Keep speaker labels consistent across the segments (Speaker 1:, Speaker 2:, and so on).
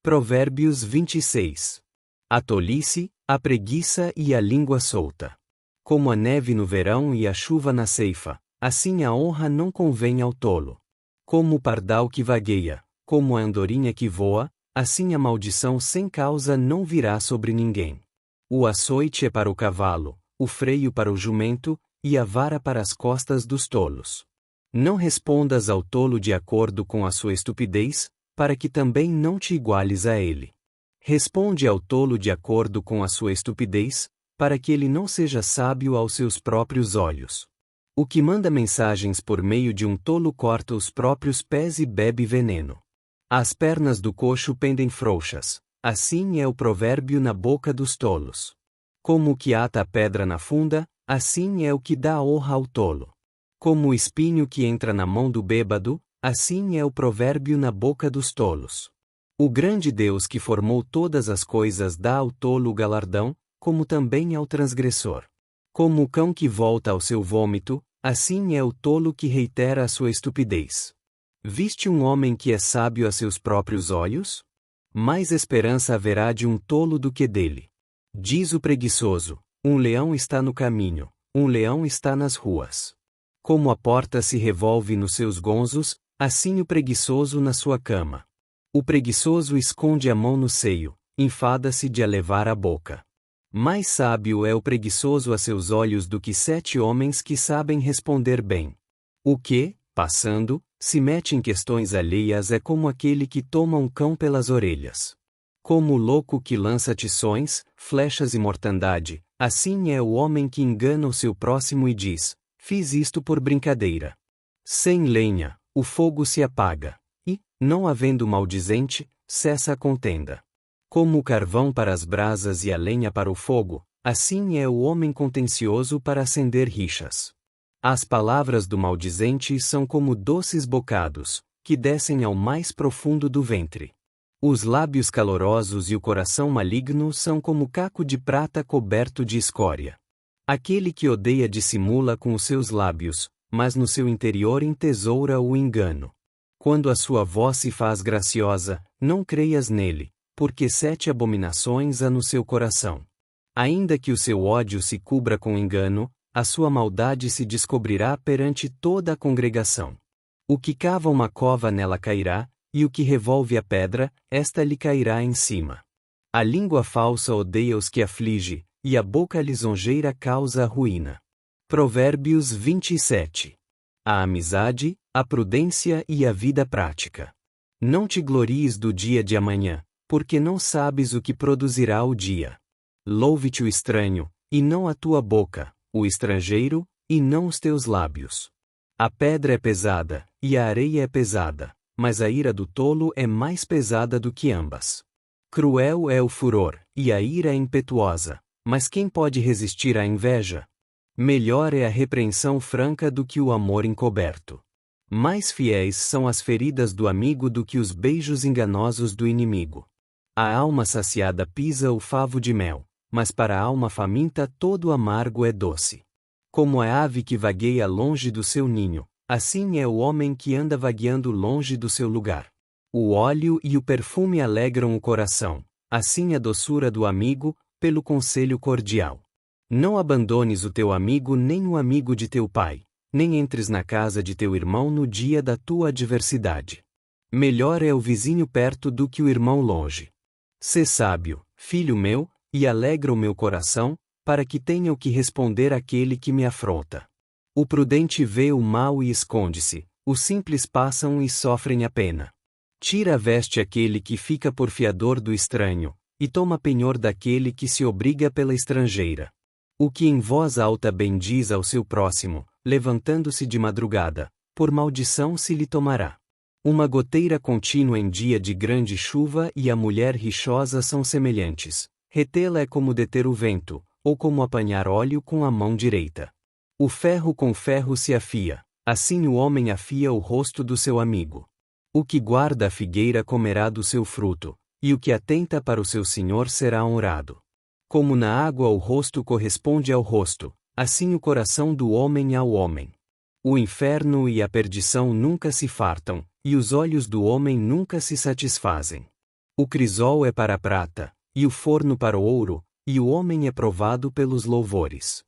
Speaker 1: Provérbios 26. A tolice, a preguiça e a língua solta. Como a neve no verão e a chuva na ceifa, assim a honra não convém ao tolo. Como o pardal que vagueia, como a andorinha que voa, assim a maldição sem causa não virá sobre ninguém. O açoite é para o cavalo, o freio para o jumento, e a vara para as costas dos tolos. Não respondas ao tolo de acordo com a sua estupidez, para que também não te iguales a ele. Responde ao tolo de acordo com a sua estupidez, para que ele não seja sábio aos seus próprios olhos. O que manda mensagens por meio de um tolo corta os próprios pés e bebe veneno. As pernas do coxo pendem frouxas, assim é o provérbio na boca dos tolos. Como o que ata a pedra na funda, assim é o que dá honra ao tolo. Como o espinho que entra na mão do bêbado, assim é o provérbio na boca dos tolos. O grande Deus que formou todas as coisas dá ao tolo o galardão, como também ao transgressor. Como o cão que volta ao seu vômito, assim é o tolo que reitera a sua estupidez. Viste um homem que é sábio a seus próprios olhos? Mais esperança haverá de um tolo do que dele. Diz o preguiçoso: um leão está no caminho, um leão está nas ruas. Como a porta se revolve nos seus gonzos, assim o preguiçoso na sua cama. O preguiçoso esconde a mão no seio, enfada-se de a levar à boca. Mais sábio é o preguiçoso a seus olhos do que 7 homens que sabem responder bem. O que, passando, se mete em questões alheias é como aquele que toma um cão pelas orelhas. Como o louco que lança tições, flechas e mortandade, assim é o homem que engana o seu próximo e diz: fiz isto por brincadeira. Sem lenha, o fogo se apaga, e, não havendo maldizente, cessa a contenda. Como o carvão para as brasas e a lenha para o fogo, assim é o homem contencioso para acender rixas. As palavras do maldizente são como doces bocados, que descem ao mais profundo do ventre. Os lábios calorosos e o coração maligno são como caco de prata coberto de escória. Aquele que odeia dissimula com os seus lábios, mas no seu interior entesoura o engano. Quando a sua voz se faz graciosa, não creias nele, porque 7 abominações há no seu coração. Ainda que o seu ódio se cubra com engano, a sua maldade se descobrirá perante toda a congregação. O que cava uma cova nela cairá, e o que revolve a pedra, esta lhe cairá em cima. A língua falsa odeia os que aflige, e a boca lisonjeira causa a ruína. Provérbios 27. A amizade, a prudência e a vida prática. Não te glories do dia de amanhã, porque não sabes o que produzirá o dia. Louve-te o estranho, e não a tua boca, o estrangeiro, e não os teus lábios. A pedra é pesada, e a areia é pesada, mas a ira do tolo é mais pesada do que ambas. Cruel é o furor, e a ira é impetuosa, mas quem pode resistir à inveja? Melhor é a repreensão franca do que o amor encoberto. Mais fiéis são as feridas do amigo do que os beijos enganosos do inimigo. A alma saciada pisa o favo de mel, mas para a alma faminta todo amargo é doce. Como a ave que vagueia longe do seu ninho, assim é o homem que anda vagueando longe do seu lugar. O óleo e o perfume alegram o coração, assim a doçura do amigo, pelo conselho cordial. Não abandones o teu amigo nem o amigo de teu pai, nem entres na casa de teu irmão no dia da tua adversidade. Melhor é o vizinho perto do que o irmão longe. Sê sábio, filho meu, e alegra o meu coração, para que tenha o que responder àquele que me afronta. O prudente vê o mal e esconde-se, os simples passam e sofrem a pena. Tira a veste aquele que fica por fiador do estranho, e toma penhor daquele que se obriga pela estrangeira. O que em voz alta bendiz ao seu próximo, levantando-se de madrugada, por maldição se lhe tomará. Uma goteira contínua em dia de grande chuva e a mulher rixosa são semelhantes. Retê-la é como deter o vento, ou como apanhar óleo com a mão direita. O ferro com ferro se afia, assim o homem afia o rosto do seu amigo. O que guarda a figueira comerá do seu fruto, e o que atenta para o seu senhor será honrado. Como na água o rosto corresponde ao rosto, assim o coração do homem ao homem. O inferno e a perdição nunca se fartam, e os olhos do homem nunca se satisfazem. O crisol é para a prata, e o forno para o ouro, e o homem é provado pelos louvores.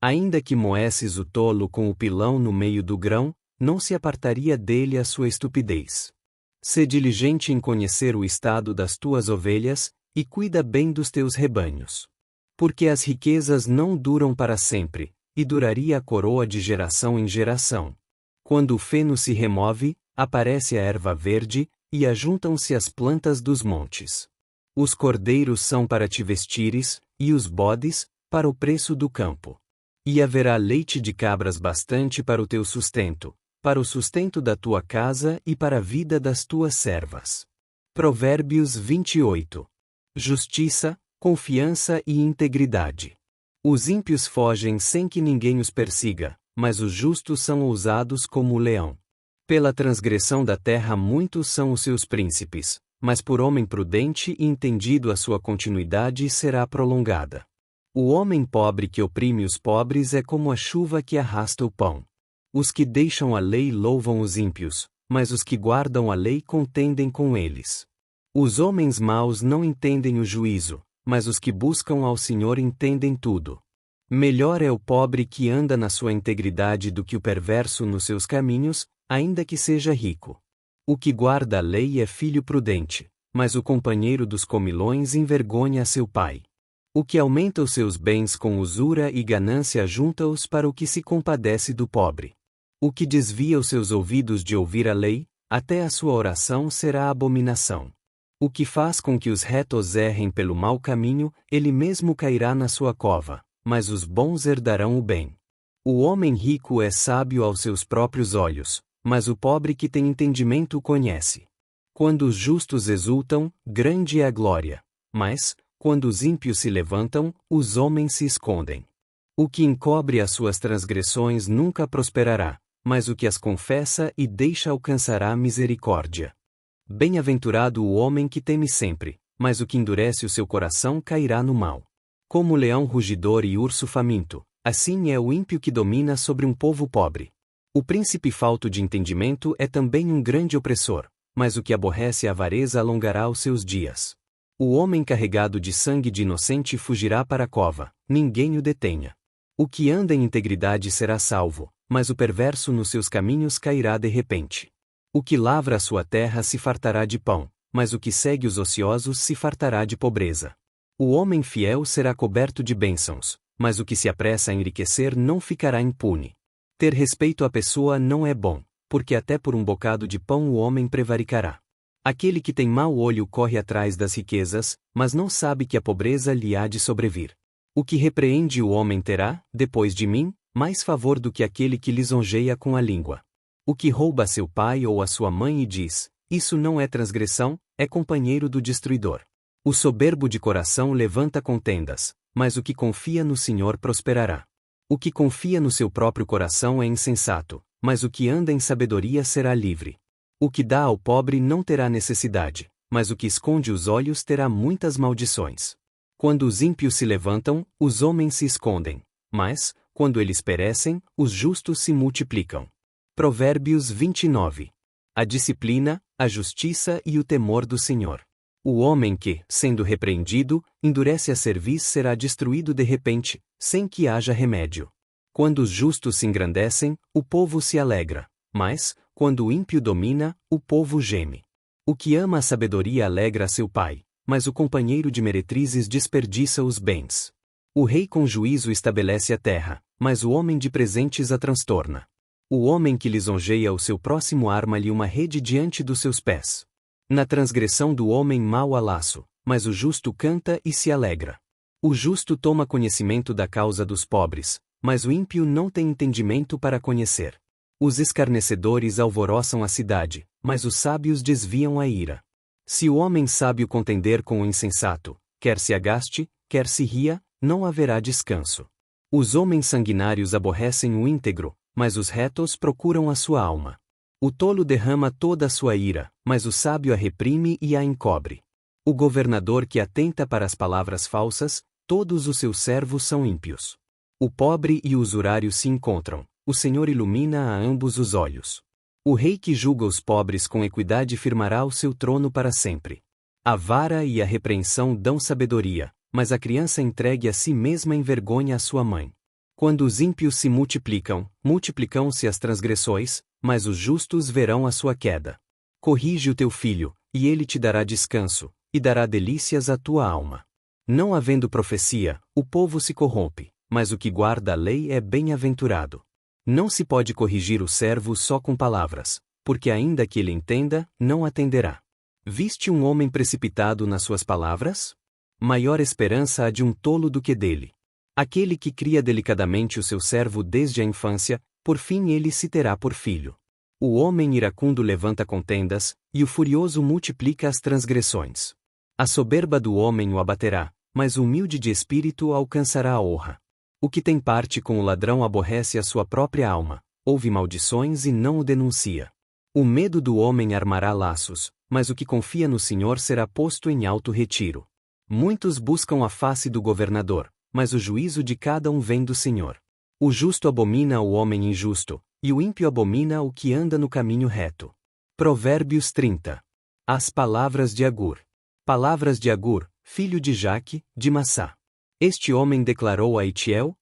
Speaker 1: Ainda que moesses o tolo com o pilão no meio do grão, não se apartaria dele a sua estupidez. Sê diligente em conhecer o estado das tuas ovelhas, e cuida bem dos teus rebanhos. Porque as riquezas não duram para sempre, e duraria a coroa de geração em geração. Quando o feno se remove, aparece a erva verde, e ajuntam-se as plantas dos montes. Os cordeiros são para te vestires, e os bodes, para o preço do campo. E haverá leite de cabras bastante para o teu sustento, para o sustento da tua casa e para a vida das tuas servas. Provérbios 28. Justiça, confiança e integridade. Os ímpios fogem sem que ninguém os persiga, mas os justos são ousados como o leão. Pela transgressão da terra muitos são os seus príncipes, mas por homem prudente e entendido a sua continuidade será prolongada. O homem pobre que oprime os pobres é como a chuva que arrasta o pão. Os que deixam a lei louvam os ímpios, mas os que guardam a lei contendem com eles. Os homens maus não entendem o juízo, mas os que buscam ao Senhor entendem tudo. Melhor é o pobre que anda na sua integridade do que o perverso nos seus caminhos, ainda que seja rico. O que guarda a lei é filho prudente, mas o companheiro dos comilões envergonha seu pai. O que aumenta os seus bens com usura e ganância junta-os para o que se compadece do pobre. O que desvia os seus ouvidos de ouvir a lei, até a sua oração será abominação. O que faz com que os retos errem pelo mau caminho, ele mesmo cairá na sua cova, mas os bons herdarão o bem. O homem rico é sábio aos seus próprios olhos, mas o pobre que tem entendimento o conhece. Quando os justos exultam, grande é a glória, mas, quando os ímpios se levantam, os homens se escondem. O que encobre as suas transgressões nunca prosperará, mas o que as confessa e deixa alcançará misericórdia. Bem-aventurado o homem que teme sempre, mas o que endurece o seu coração cairá no mal. Como leão rugidor e urso faminto, assim é o ímpio que domina sobre um povo pobre. O príncipe falto de entendimento é também um grande opressor, mas o que aborrece a avareza alongará os seus dias. O homem carregado de sangue de inocente fugirá para a cova, ninguém o detenha. O que anda em integridade será salvo, mas o perverso nos seus caminhos cairá de repente. O que lavra a sua terra se fartará de pão, mas o que segue os ociosos se fartará de pobreza. O homem fiel será coberto de bênçãos, mas o que se apressa a enriquecer não ficará impune. Ter respeito à pessoa não é bom, porque até por um bocado de pão o homem prevaricará. Aquele que tem mau olho corre atrás das riquezas, mas não sabe que a pobreza lhe há de sobrevir. O que repreende o homem terá, depois de mim, mais favor do que aquele que lisonjeia com a língua. O que rouba a seu pai ou a sua mãe e diz, isso não é transgressão, é companheiro do destruidor. O soberbo de coração levanta contendas, mas o que confia no Senhor prosperará. O que confia no seu próprio coração é insensato, mas o que anda em sabedoria será livre. O que dá ao pobre não terá necessidade, mas o que esconde os olhos terá muitas maldições. Quando os ímpios se levantam, os homens se escondem, mas, quando eles perecem, os justos se multiplicam. Provérbios 29. A disciplina, a justiça e o temor do Senhor. O homem que, sendo repreendido, endurece a cerviz será destruído de repente, sem que haja remédio. Quando os justos se engrandecem, o povo se alegra, mas, quando o ímpio domina, o povo geme. O que ama a sabedoria alegra seu pai, mas o companheiro de meretrizes desperdiça os bens. O rei com juízo estabelece a terra, mas o homem de presentes a transtorna. O homem que lisonjeia o seu próximo arma-lhe uma rede diante dos seus pés. Na transgressão do homem mau há laço, mas o justo canta e se alegra. O justo toma conhecimento da causa dos pobres, mas o ímpio não tem entendimento para conhecer. Os escarnecedores alvoroçam a cidade, mas os sábios desviam a ira. Se o homem sábio contender com o insensato, quer se agaste, quer se ria, não haverá descanso. Os homens sanguinários aborrecem o íntegro, mas os retos procuram a sua alma. O tolo derrama toda a sua ira, mas o sábio a reprime e a encobre. O governador que atenta para as palavras falsas, todos os seus servos são ímpios. O pobre e o usurário se encontram, o Senhor ilumina a ambos os olhos. O rei que julga os pobres com equidade firmará o seu trono para sempre. A vara e a repreensão dão sabedoria, mas a criança entregue a si mesma envergonha a sua mãe. Quando os ímpios se multiplicam, multiplicam-se as transgressões, mas os justos verão a sua queda. Corrige o teu filho, e ele te dará descanso, e dará delícias à tua alma. Não havendo profecia, o povo se corrompe, mas o que guarda a lei é bem-aventurado. Não se pode corrigir o servo só com palavras, porque ainda que ele entenda, não atenderá. Viste um homem precipitado nas suas palavras? Maior esperança há de um tolo do que dele. Aquele que cria delicadamente o seu servo desde a infância, por fim ele se terá por filho. O homem iracundo levanta contendas, e o furioso multiplica as transgressões. A soberba do homem o abaterá, mas o humilde de espírito alcançará a honra. O que tem parte com o ladrão aborrece a sua própria alma, ouve maldições e não o denuncia. O medo do homem armará laços, mas o que confia no Senhor será posto em alto retiro. Muitos buscam a face do governador, mas o juízo de cada um vem do Senhor. O justo abomina o homem injusto, e o ímpio abomina o que anda no caminho reto. Provérbios 30. As palavras de Agur. Palavras de Agur, filho de Jaque, de Massá. Este homem declarou a Itiel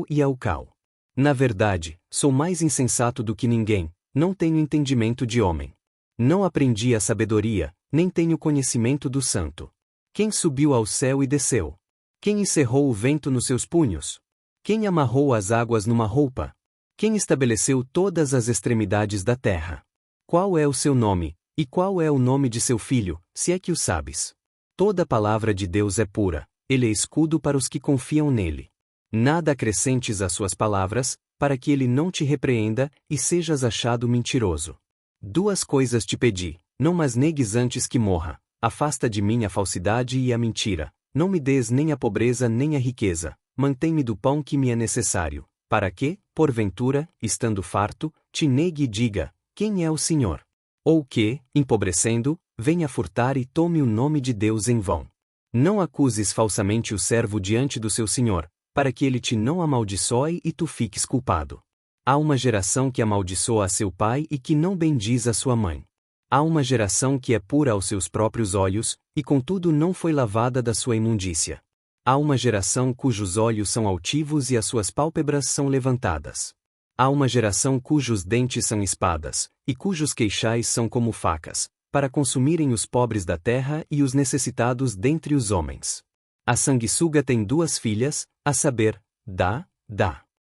Speaker 1: e a Ucal: na verdade, sou mais insensato do que ninguém, não tenho entendimento de homem. Não aprendi a sabedoria, nem tenho conhecimento do santo. Quem subiu ao céu e desceu? Quem encerrou o vento nos seus punhos? Quem amarrou as águas numa roupa? Quem estabeleceu todas as extremidades da terra? Qual é o seu nome, e qual é o nome de seu filho, se é que o sabes? Toda palavra de Deus é pura, ele é escudo para os que confiam nele. Nada acrescentes às suas palavras, para que ele não te repreenda, e sejas achado mentiroso. Duas coisas te pedi, não mas negues antes que morra, afasta de mim a falsidade e a mentira, não me des nem a pobreza nem a riqueza, mantém-me do pão que me é necessário, para que, porventura, estando farto, te negue e diga, quem é o Senhor? Ou que, empobrecendo, venha furtar e tome o nome de Deus em vão. Não acuses falsamente o servo diante do seu senhor, para que ele te não amaldiçoe e tu fiques culpado. Há uma geração que amaldiçoa a seu pai e que não bendiz a sua mãe. Há uma geração que é pura aos seus próprios olhos, e contudo não foi lavada da sua imundícia. Há uma geração cujos olhos são altivos e as suas pálpebras são levantadas. Há uma geração cujos dentes são espadas, e cujos queixais são como facas, para consumirem os pobres da terra e os necessitados dentre os homens. A sanguessuga tem duas filhas, a saber, dá.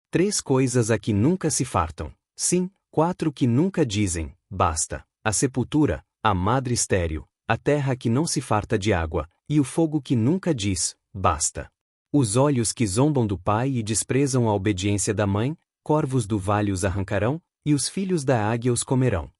Speaker 1: 3 coisas a que nunca se fartam, sim, 4 que nunca dizem, basta: a sepultura, a madre estéril, a terra que não se farta de água, e o fogo que nunca diz, basta. Os olhos que zombam do pai e desprezam a obediência da mãe, corvos do vale os arrancarão, e os filhos da águia os comerão.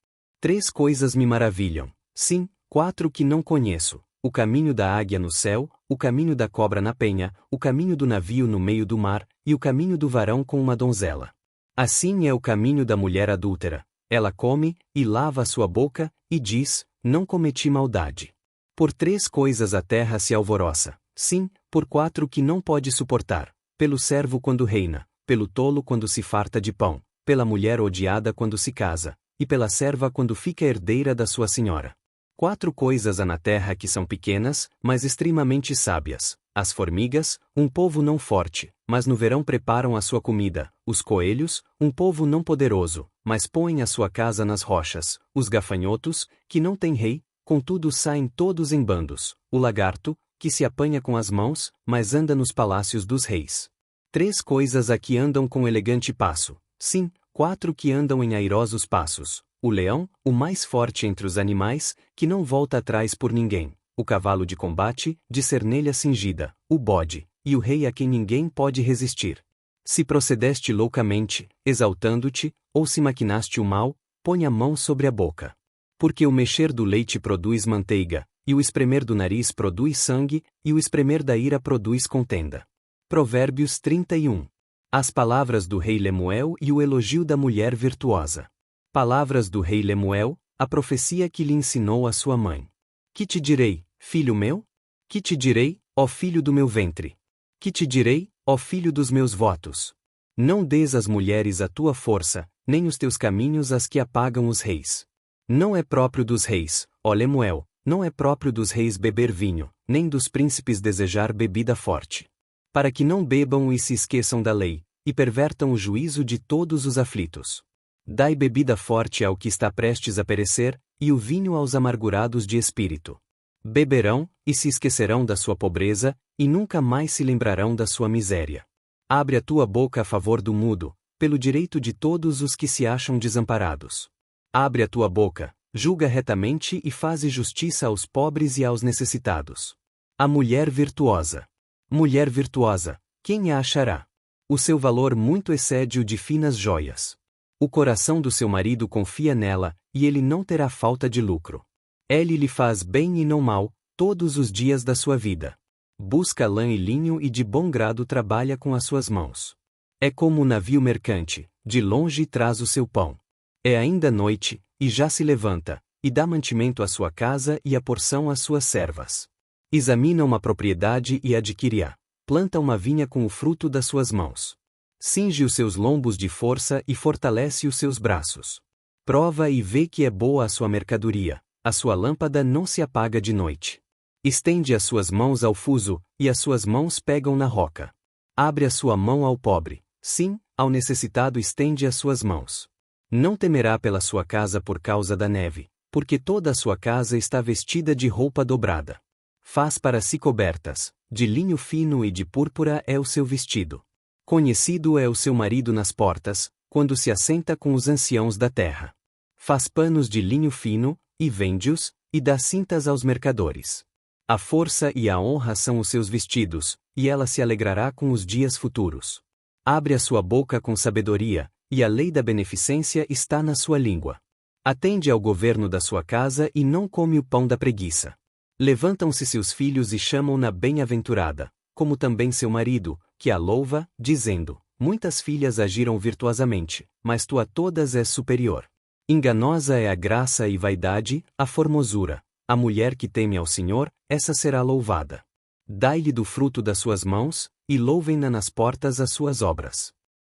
Speaker 1: 3 coisas me maravilham, sim, 4 que não conheço: o caminho da águia no céu, o caminho da cobra na penha, o caminho do navio no meio do mar, e o caminho do varão com uma donzela. Assim é o caminho da mulher adúltera: ela come, e lava a sua boca, e diz, não cometi maldade. Por 3 coisas a terra se alvoroça, sim, por 4 que não pode suportar: pelo servo quando reina, pelo tolo quando se farta de pão, pela mulher odiada quando se casa, e pela serva quando fica herdeira da sua senhora. 4 coisas há na terra que são pequenas, mas extremamente sábias: as formigas, um povo não forte, mas no verão preparam a sua comida; os coelhos, um povo não poderoso, mas põem a sua casa nas rochas; os gafanhotos, que não têm rei, contudo saem todos em bandos; o lagarto, que se apanha com as mãos, mas anda nos palácios dos reis. 3 coisas há que andam com elegante passo, sim, 4 que andam em airosos passos: o leão, o mais forte entre os animais, que não volta atrás por ninguém; o cavalo de combate, de cernelha cingida; o bode, e o rei a quem ninguém pode resistir. Se procedeste loucamente, exaltando-te, ou se maquinaste o mal, põe a mão sobre a boca. Porque o mexer do leite produz manteiga, e o espremer do nariz produz sangue, e o espremer da ira produz contenda. Provérbios 31. As palavras do rei Lemuel e o elogio da mulher virtuosa. Palavras do rei Lemuel, a profecia que lhe ensinou a sua mãe. Que te direi, filho meu? Que te direi, ó filho do meu ventre? Que te direi, ó filho dos meus votos? Não des às mulheres a tua força, nem os teus caminhos às que apagam os reis. Não é próprio dos reis, ó Lemuel, Não é próprio dos reis beber vinho, nem dos príncipes desejar bebida forte. Para que não bebam e se esqueçam da lei, e pervertam o juízo de todos os aflitos. Dai bebida forte ao que está prestes a perecer, e o vinho aos amargurados de espírito. Beberão, e se esquecerão da sua pobreza, e nunca mais se lembrarão da sua miséria. Abre a tua boca a favor do mudo, pelo direito de todos os que se acham desamparados. Abre a tua boca, julga retamente e faze justiça aos pobres e aos necessitados. A mulher virtuosa. Mulher virtuosa, quem a achará? O seu valor muito excede o de finas joias. O coração do seu marido confia nela, e ele não terá falta de lucro. Ele lhe faz bem e não mal, todos os dias da sua vida. Busca lã e linho e de bom grado trabalha com as suas mãos. É como um navio mercante, de longe traz o seu pão. É ainda noite, e já se levanta, e dá mantimento à sua casa e a porção às suas servas. Examina uma propriedade e adquire-a. Planta uma vinha com o fruto das suas mãos. Cinge os seus lombos de força e fortalece os seus braços. Prova e vê que é boa a sua mercadoria, a sua lâmpada não se apaga de noite. Estende as suas mãos ao fuso, e as suas mãos pegam na roca. Abre a sua mão ao pobre, sim, ao necessitado estende as suas mãos. Não temerá pela sua casa por causa da neve, porque toda a sua casa está vestida de roupa dobrada. Faz para si cobertas, de linho fino e de púrpura é o seu vestido. Conhecido é o seu marido nas portas, quando se assenta com os anciãos da terra. Faz panos de linho fino, e vende-os, e dá cintas aos mercadores. A força e a honra são os seus vestidos, e ela se alegrará com os dias futuros. Abre a sua boca com sabedoria, e a lei da beneficência está na sua língua. Atende ao governo da sua casa e não come o pão da preguiça. Levantam-se seus filhos e chamam-na bem-aventurada, como também seu marido, que a louva, dizendo: muitas filhas agiram virtuosamente, mas tu a todas és superior. Enganosa é a graça e vaidade, a formosura. A mulher que teme ao Senhor, essa será louvada. Dai-lhe do fruto das suas mãos, e louvem-na nas portas as suas obras.